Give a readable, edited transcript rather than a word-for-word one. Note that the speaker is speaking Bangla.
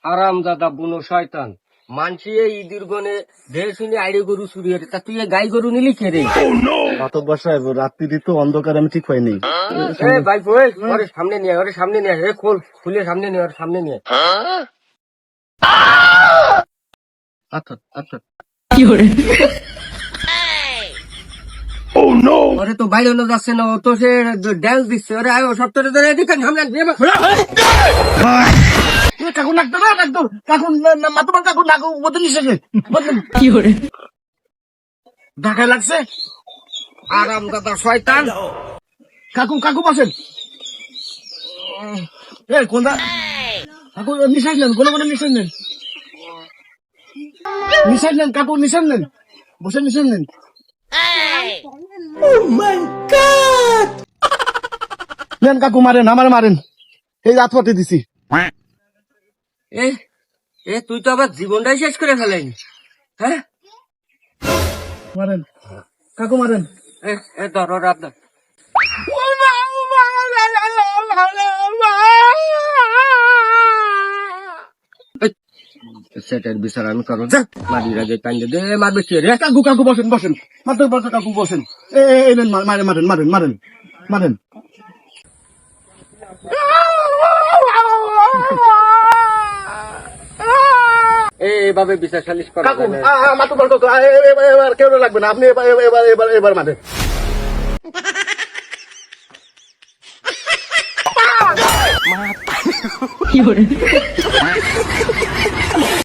হারাম দাদা বুনো শয়তান মানসি ঈদের গনে ঢের শুনে আইরে গরু চুরি হতে তা তুই গাই গরু নিলি কে রে? মাতব্বর সাহেব, রাত্রি তো অন্ধকার, আমি ঠিক হয়নি। ভাই বই ওরে সামনে নিয়ে ওরে সামনে নিয়ে খোল খুলে সামনে নিয়ে ওর সামনে নিয়ে। আচ্ছা আচ্ছা ওরে তো বাইরে যাচ্ছে না, ও তো সে ড্যান্স দিচ্ছে। ওরে আয় সপ্তাহে ধরে এদিকে সামনে কাকু লাগতো না, লাগতো কাকু, মাতব্বর কাকু নাকু বদল এসেছে, ঢাকায় লাগছে। আরাম দাদা শয়তান। কাকু কাকু বসেন। কোনটা কাকু? নিঃশ্বাস নেন, কোনো কোনো নিঃশ্বাস নেন, নিঃশ্বাস নেন কাকু, নিঃশ্বাস নেন, বসে নিঃশ্বাস নেন। নেন কাকু, মারেন, আমার মারেন, এই রাত পথে দিছি। এ এ তুই তো আবার জীবনটাই শেষ করে ফেলেনি। হ্যাঁ মারেন কাকু, মারেন। এ ধর ওর আপনার সেটার বিচার আমি করবো। মারির আগে কান্দে দে মারবে কে রে? কাকু কাকু বসেন, বসেন, মাত্র বসে কাকু বসেন। এই নেন, মারেন মারেন মারেন মারেন মারেন। এইভাবে বিচার সালিশ করা কাকু যায় না। মাত্র বল কাকু, এবার কেউ লাগবে না, আপনি এবার এবার এবার এবার মারেন।